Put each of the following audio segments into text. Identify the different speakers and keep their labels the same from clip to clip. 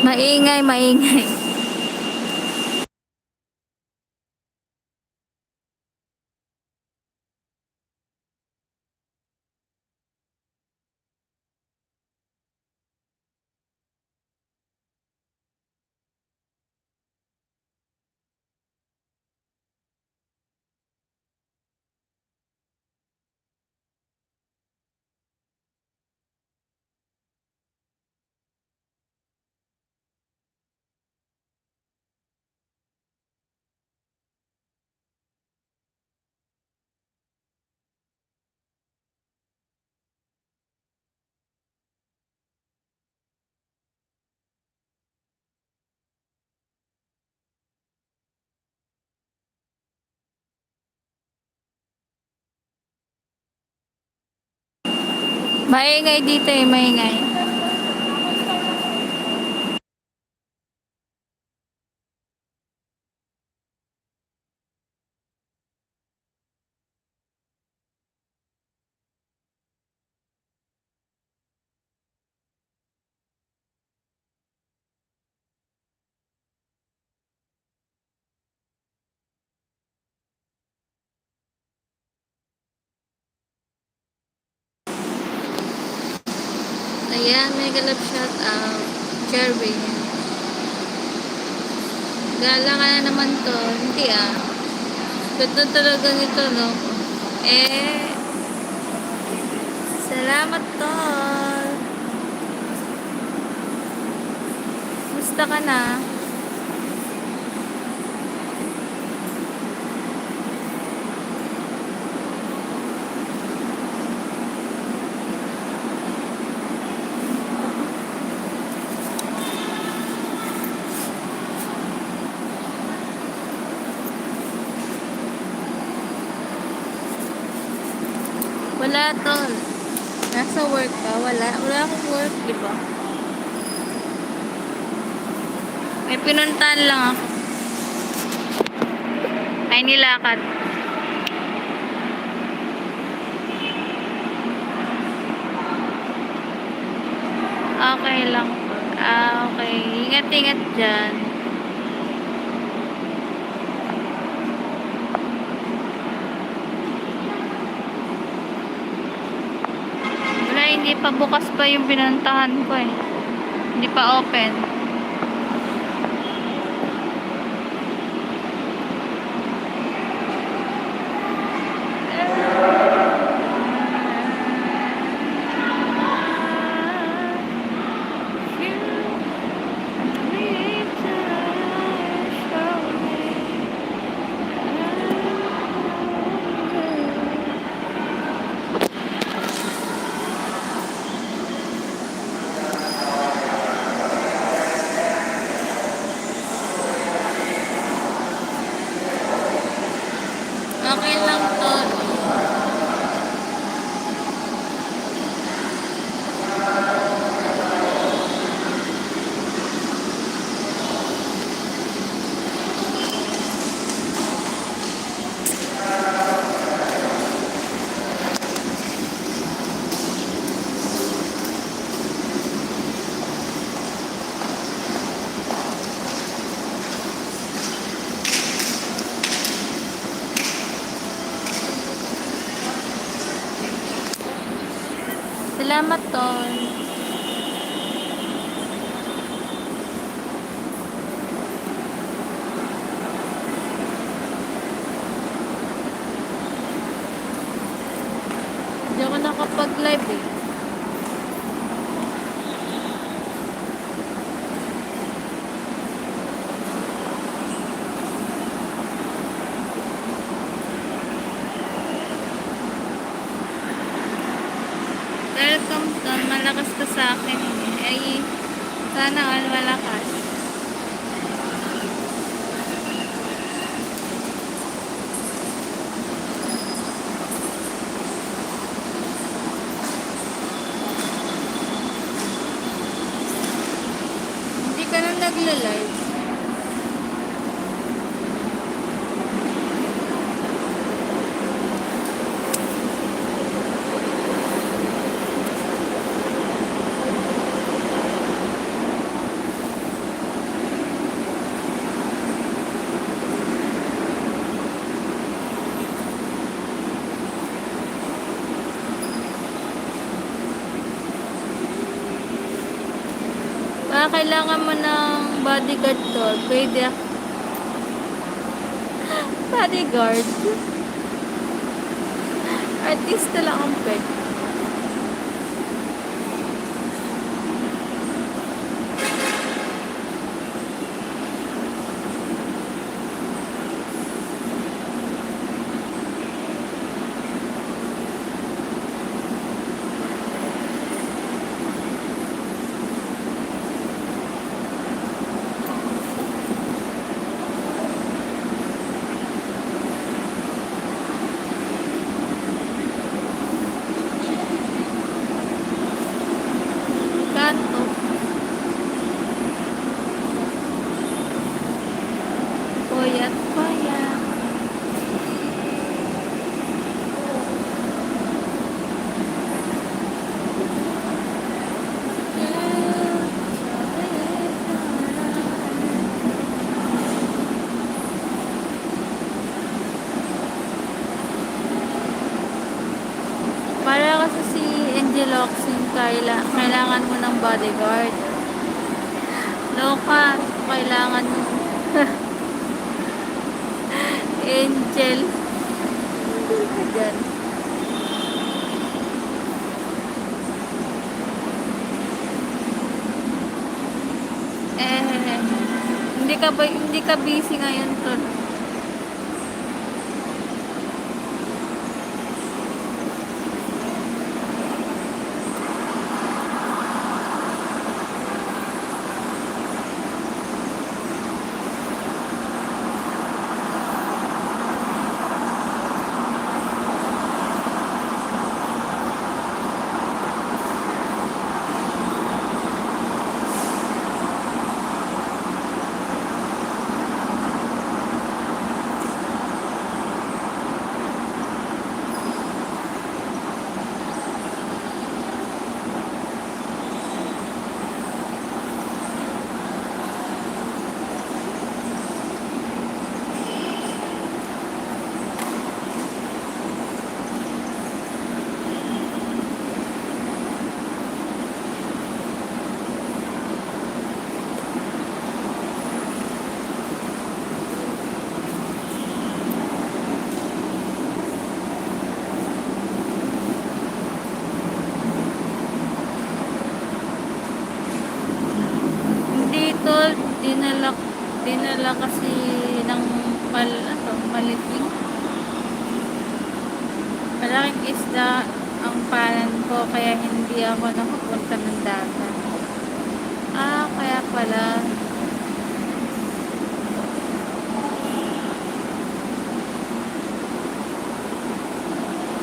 Speaker 1: Maingay, maingay. Maingay dito eh, maingay. Ayan, may galap shout out. Jervin. Gala ka na naman to. Hindi ah. Ganda talaga nito, no? Eh, salamat tol. Musta ka na? Wala tol. Nasa work ka? Wala. Wala akong work, di ba? May pinuntahan lang ako. Ay, nilakad. Okay lang. Okay. Ingat-ingat dyan. Wala, hindi pa bukas pa yung pinuntahan ko eh. Hindi pa open. Okay lang tol. Salamat tol. Hindi ako nakapag-live eh. Welcome tol. Malakas ka sa akin eh. Ay, sana all malakas. Hindi ka na nagla-live. kailangan mo ng bodyguard tol, pwede ako. Bodyguard. Artista lang ang pet. Gato. Puyat, puyat. Para kasi si Angel Oxin, kailangan mo ng bodyguard. Loka, kailangan mo. Angel. Ayan. Hindi ka busy ngayon, tol. Tol, dinala kasi ng maliting. Malaking isda ang panan ko, kaya hindi ako nakapunta ng dagat. Kaya pala.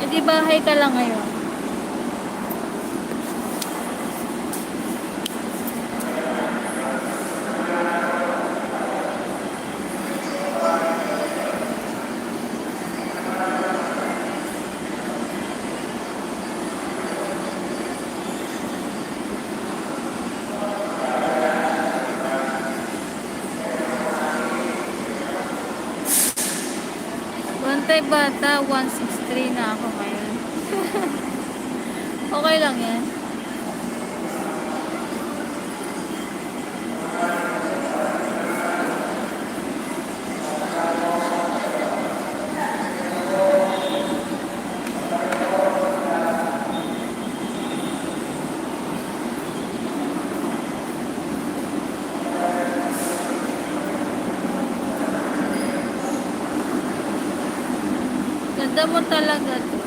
Speaker 1: Di bahay ka lang ngayon. Bantay bata, 163 na ako ngayon. Okay lang yan. Ganda mo talaga to.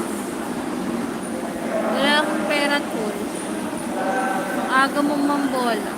Speaker 1: Wala akong pera tol. Ang aga mo mambola.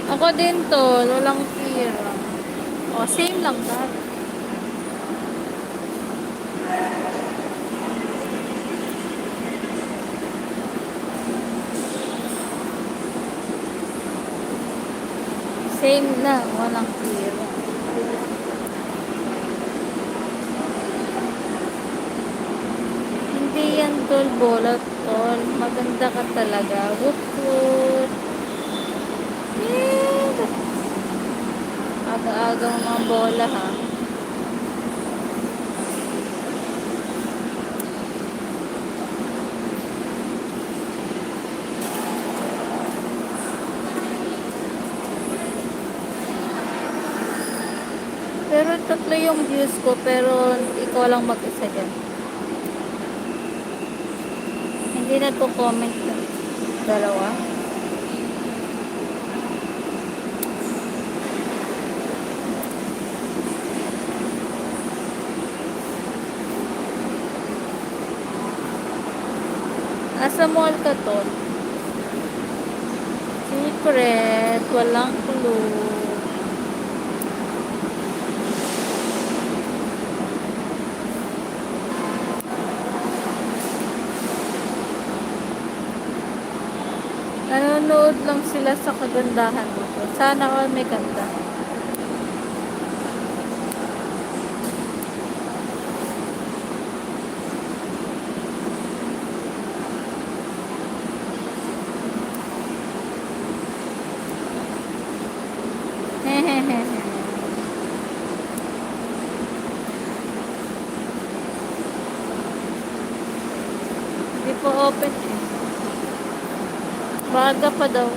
Speaker 1: Ako din to, walang pira. O, same lang dahil. Same na, walang tira. Hindi yan tol, bola tol. Maganda ka talaga. Woot woot. Yeah. Aga-aga mga bola ha. Pero tatlo yung views ko, pero ikaw lang mag-isa dyan. Hindi nagko-comment na dalawa. Asa mall ka tol? Secret, walang clue. Nanonood lang sila sa kagandahan mo. Sana all may ganda. Hehehe. Hindi po open eh. Baga pa daw.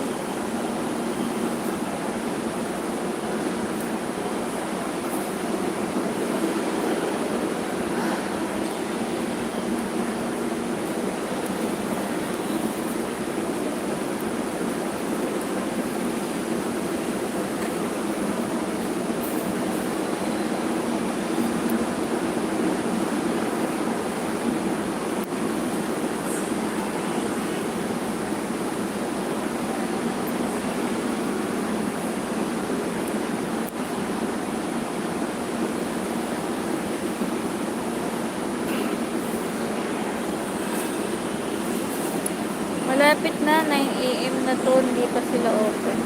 Speaker 1: Malapit na, 9 AM na to, hindi pa sila open.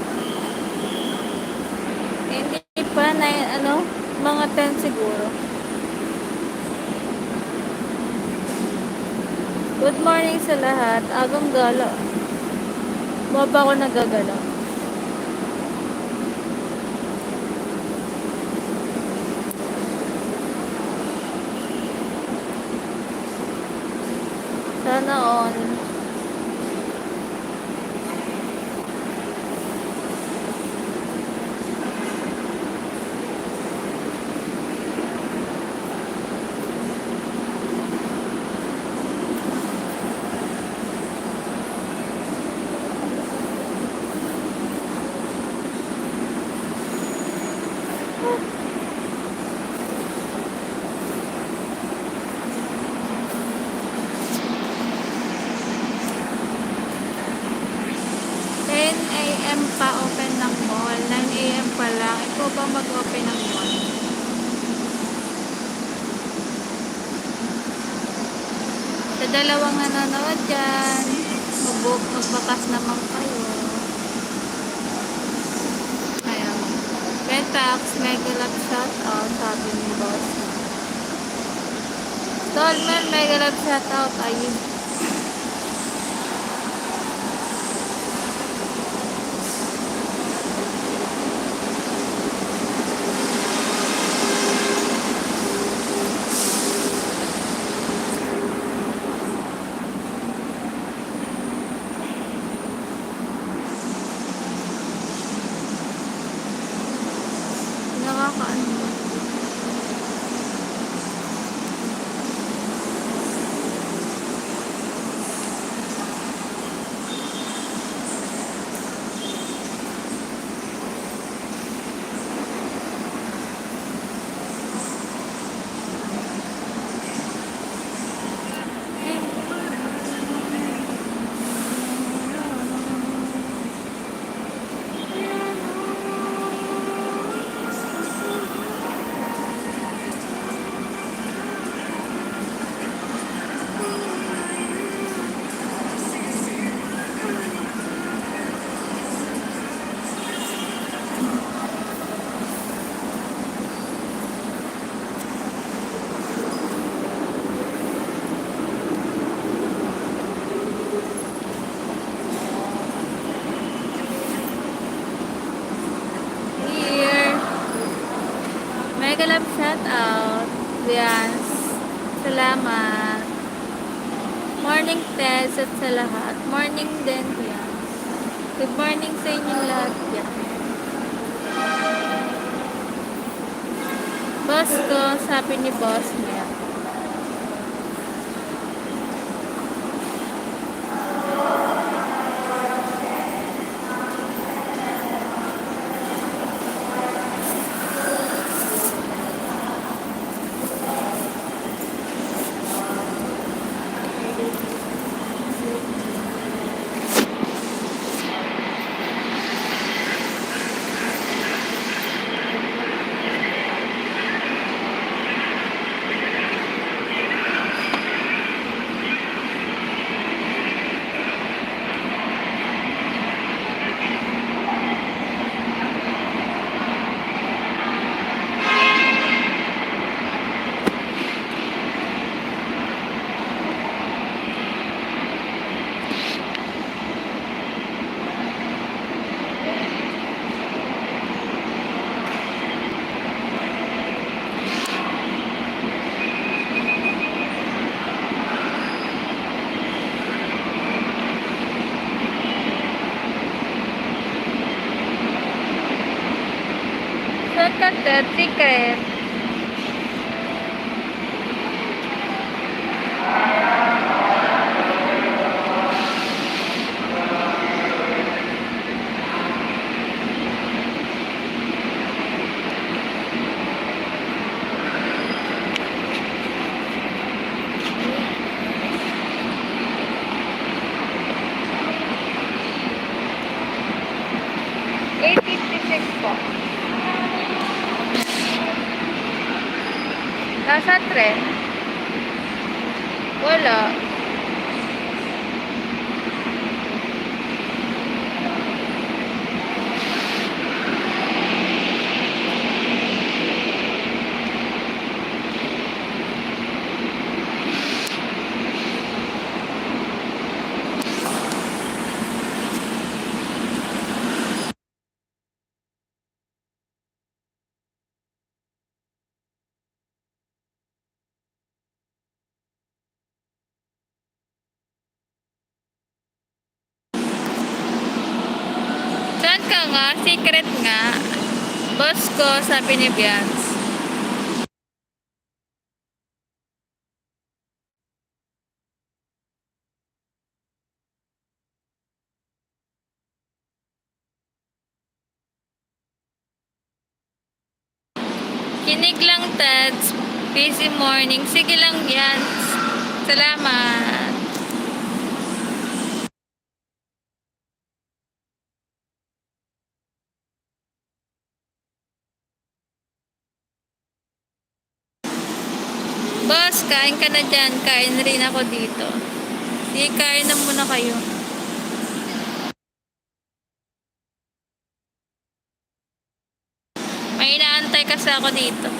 Speaker 1: Hindi pa, mga 10 siguro. Good morning sa lahat, agang gala. Baba ako nagagala. Sana on. Pa open ng mall, 9 AM pa lang. Ikaw ba mag-open ng mall? Sa dalawang nanonood dyan, magbakas naman kayo. Ayan. Petax, mega love shout out, sabi ni boss. Stallman, mega love shout out. Ayun. Nakakaano. Mega love shout out. Yan. Salamat. Morning Tess at sa lahat. Morning din yan. Good morning sa inyo lahat yan. Boss ko, sabi ni boss niya. Secret, secret. Po. Nasa tren? Wala. Saan ka nga? Secret nga. Boss ko, sabi ni Bians. Kinig lang, Teds. Busy morning. Sige lang, Bians. Salamat. Boss, kain ka na dyan. Kain rin ako dito. Sige, kain na muna kayo. May inaantay kasi ako dito.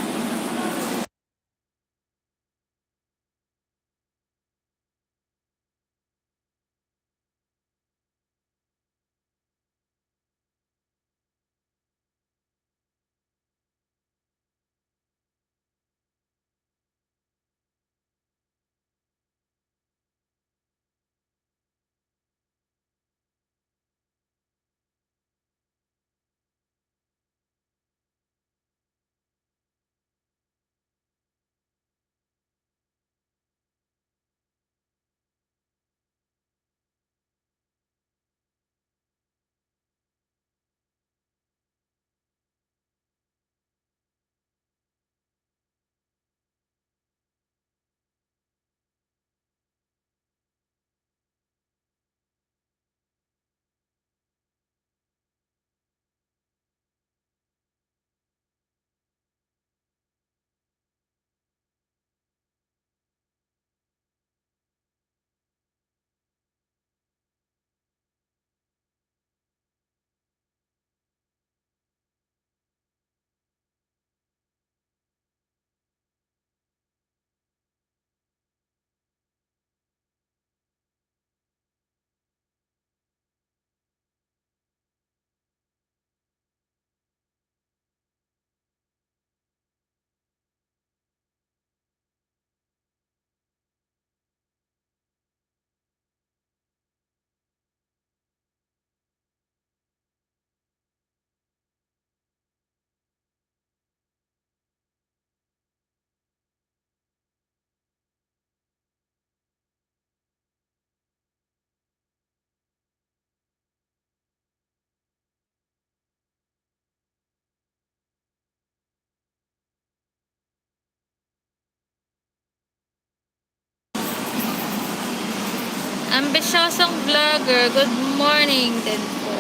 Speaker 1: Ambisyosong vlogger, good morning din po.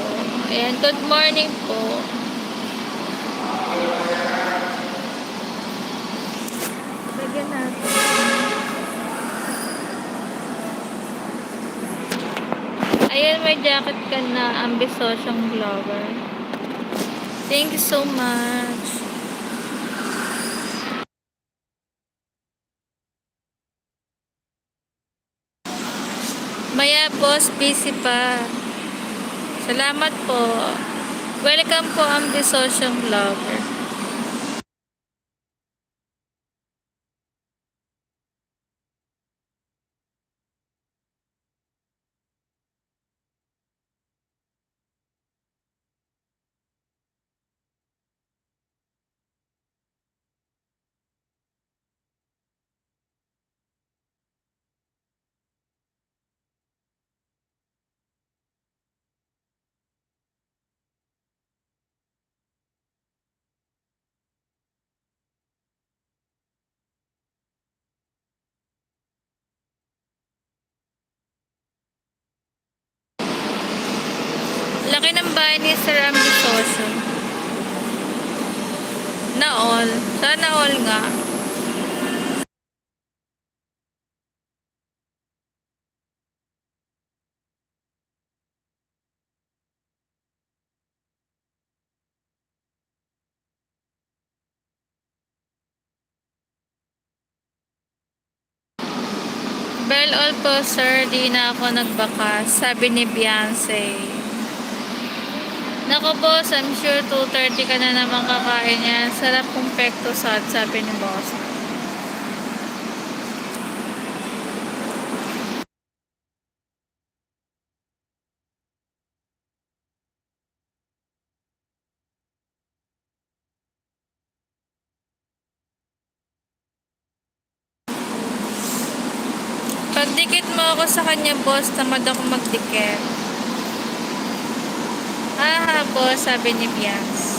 Speaker 1: Ayan, good morning po. Lagyan natin. Ayan, may jacket ka na ambisyosong vlogger. Thank you so much. Maya boss, busy pa. Salamat po. Welcome po ambisyosong vlogger. Laki ng bahay ni Sir Ambisyoso. Na all. Sana all nga. Well, all po sir, di na ako nagbaka. Sabi ni Beyonce. Nako boss, I'm sure 2:30 ka na naman kakain yan. Sarap kong pekto sad, sabi ni boss. Pagdikit mo ako sa kanya boss, tamad ako magdikit. Haha boss, sabi ni Beyonce.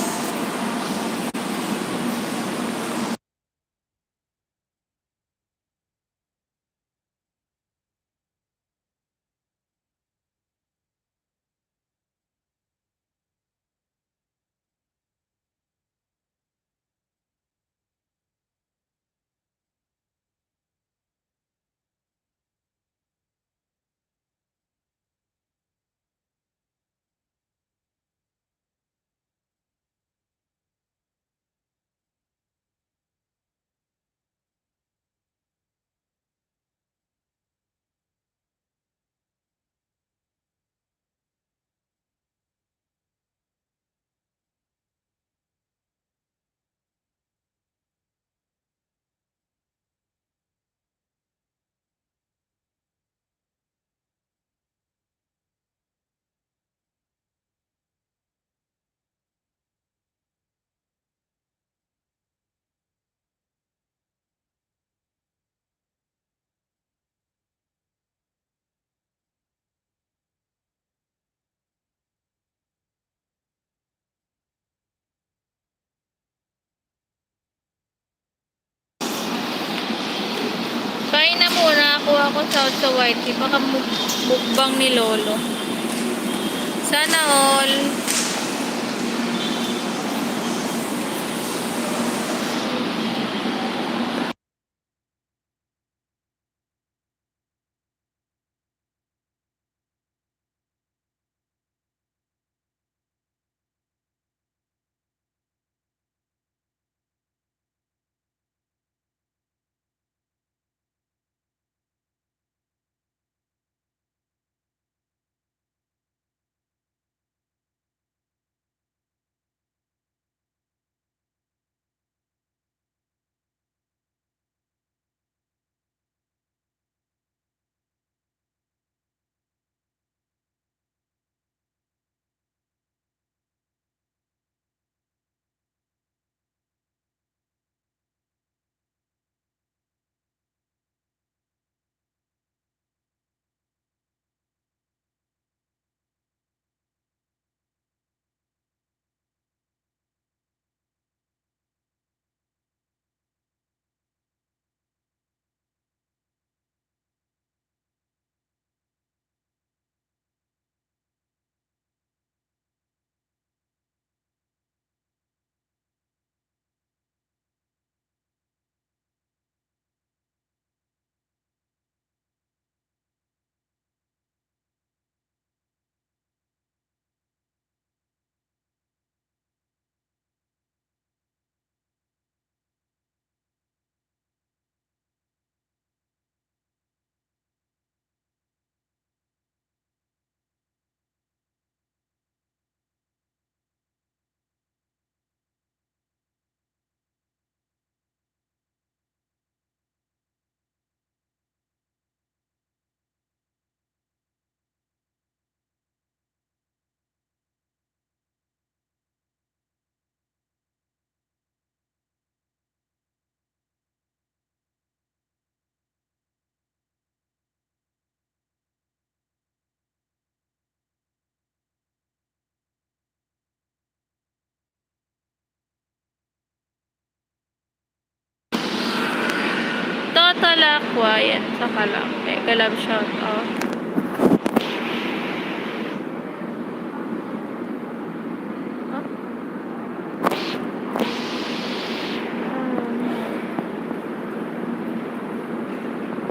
Speaker 1: Kain na muna ako sa white tea. Baka mukbang ni Lolo. Sana all. Lakwa, yan, sa Kalak. Mega love shout out.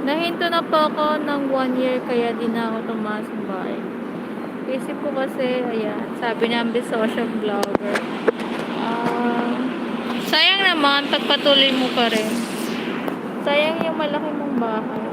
Speaker 1: Nahinto na po ako ng 1 year kaya di na ako tumasambay. Isip ko kasi, ayan, sabi namin social vlogger. Sayang naman, pagpatuloy mo pa rin. Sayang yung malaki mong bahay.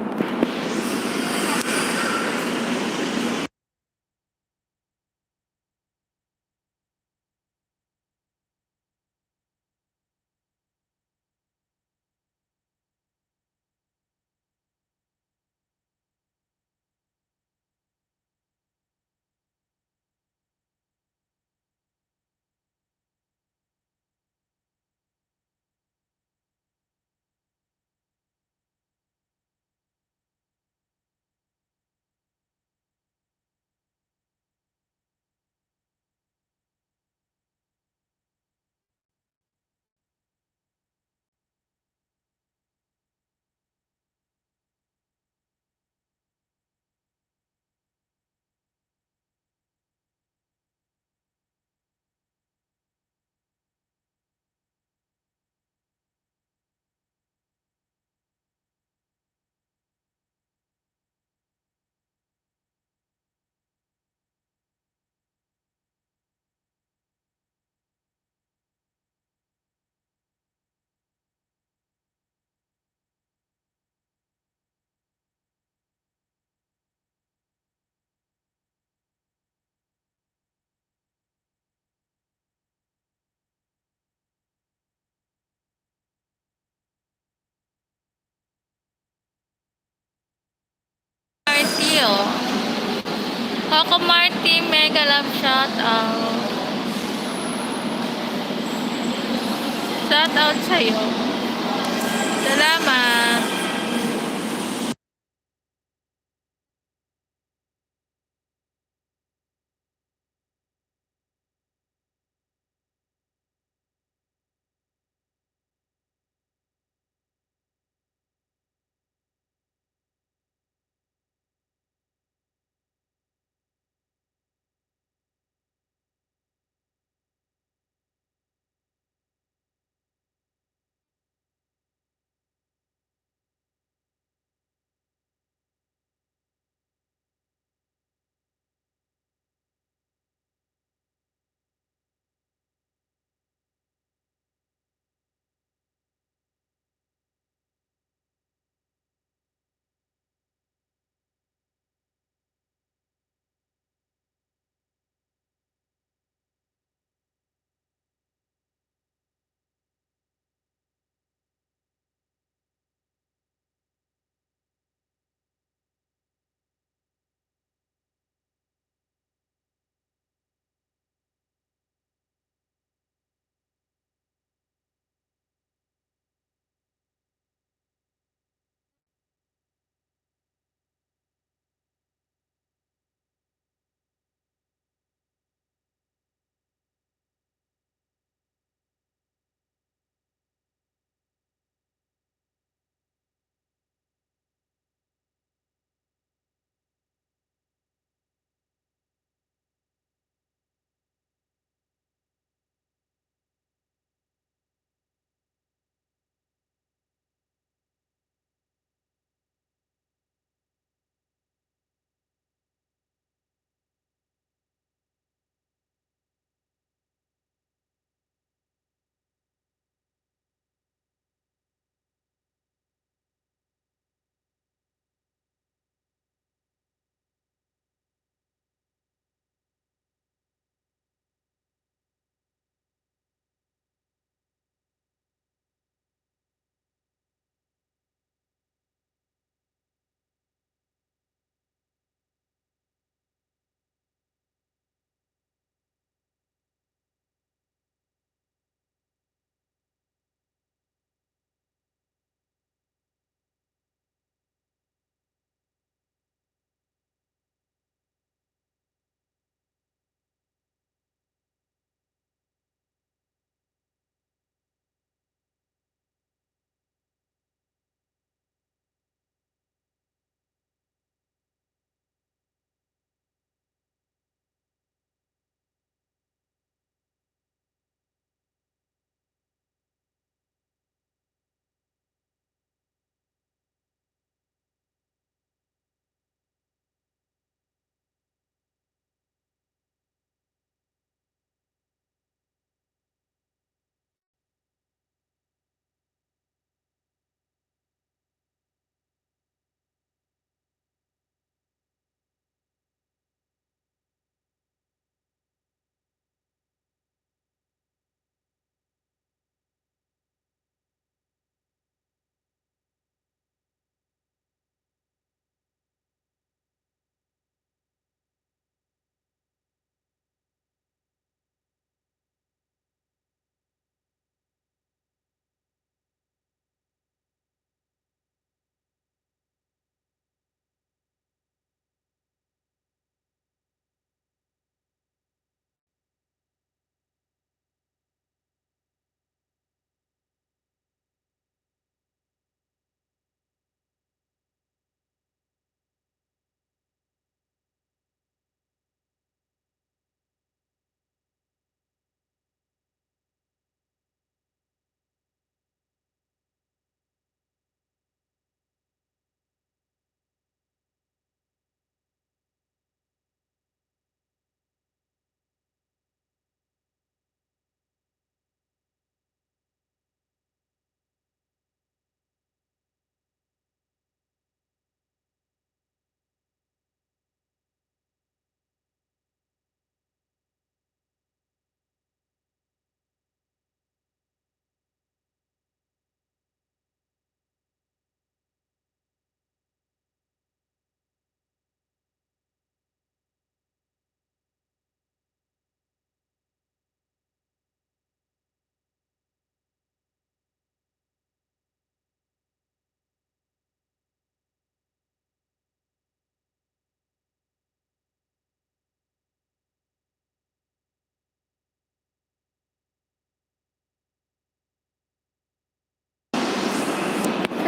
Speaker 1: Marty, oh. Coco Marty, mega love shout out. Shout out sa'yo. Salamat.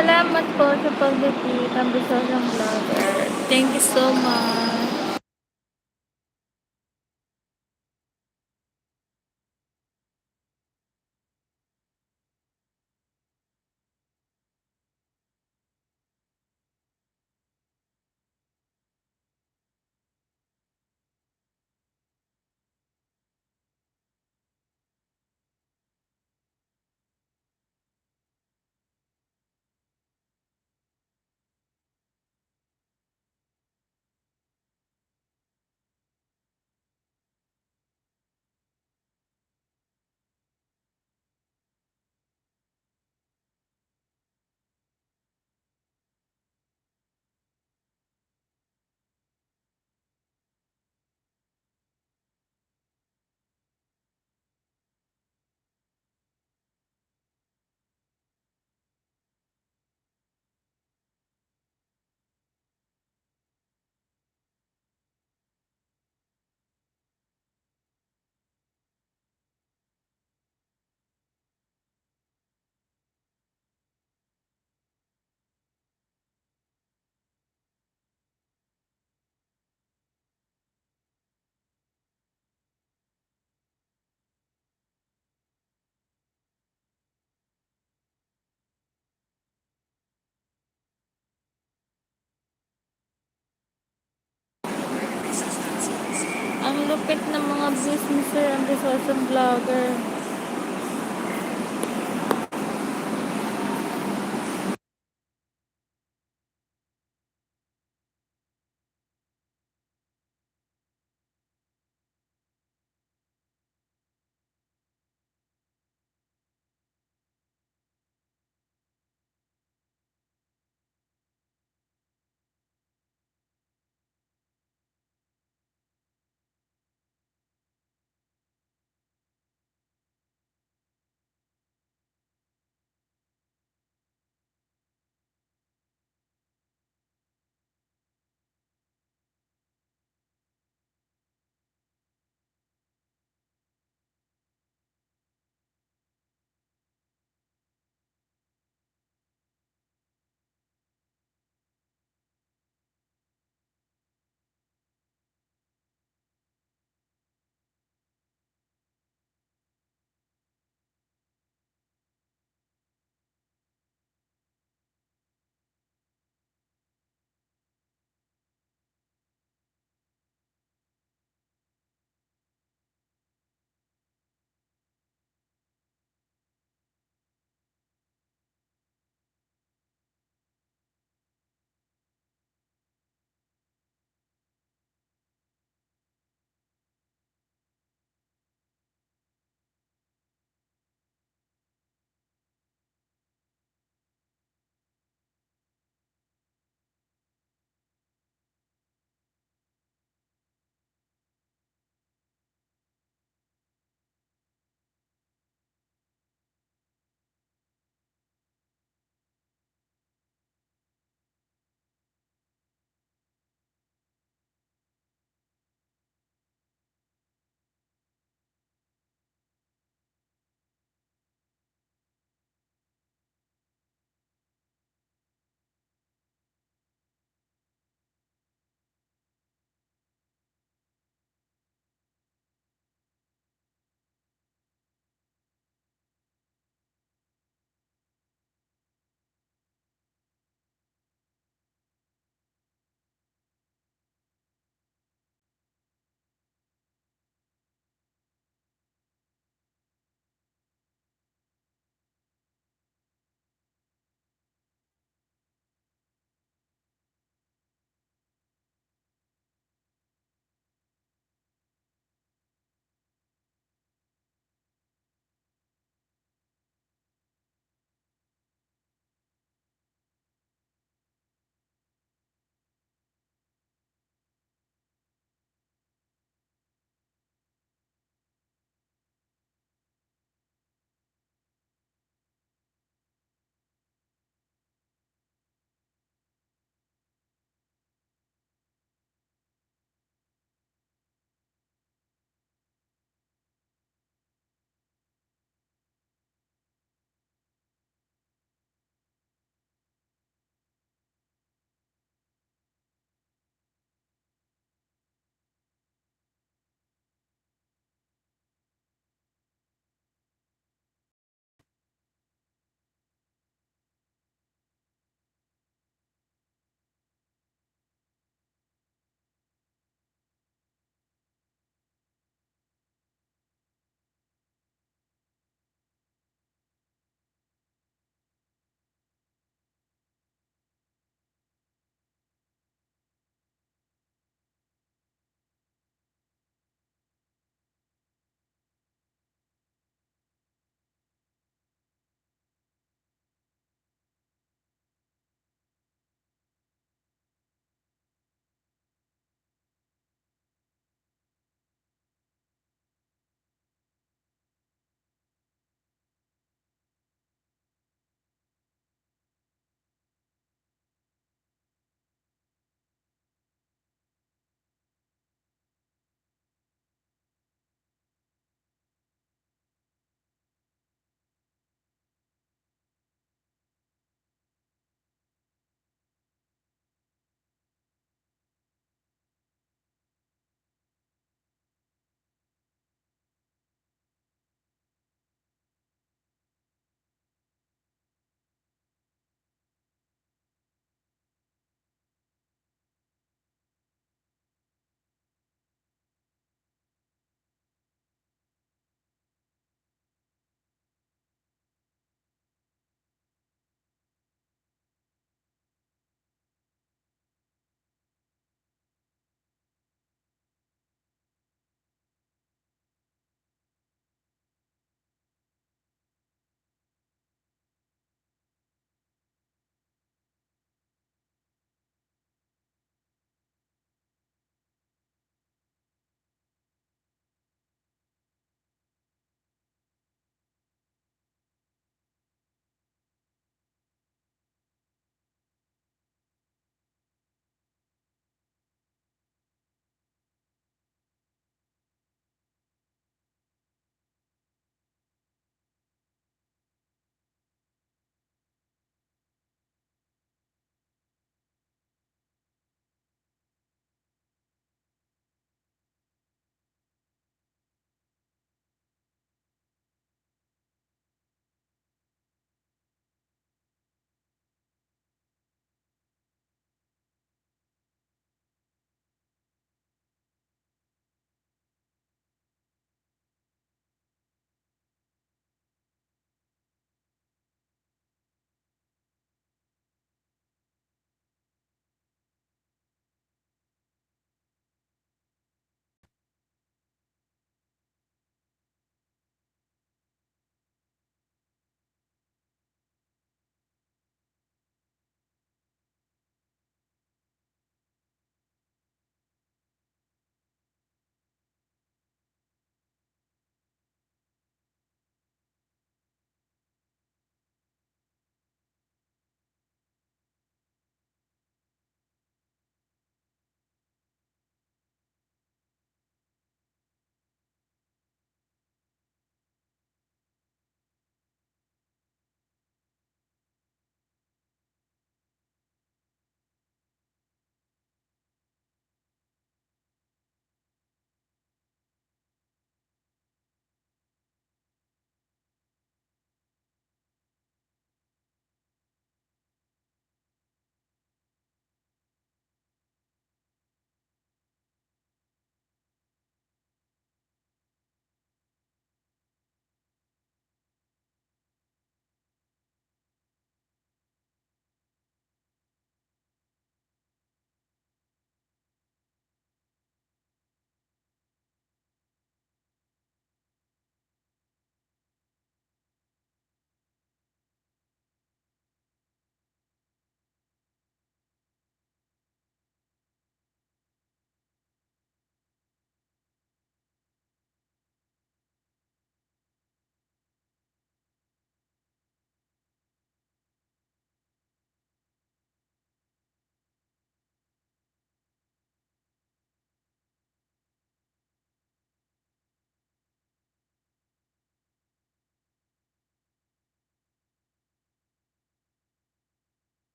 Speaker 1: Salamat po sa pag-repeat ang Bisosong Vlogger. Thank you so much. Ang lupit ng mga businesser ang Bisosong Vlogger.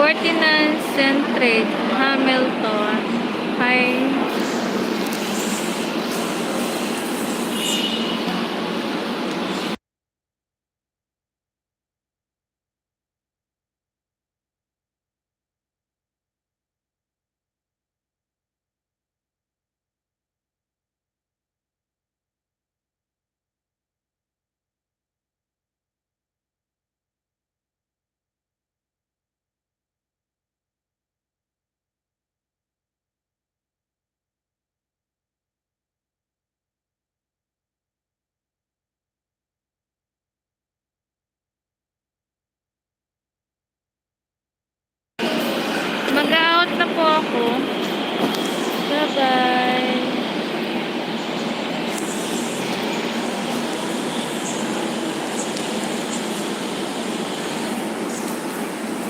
Speaker 1: 49 Central, Hamilton. Hi. Mag-out na po ako.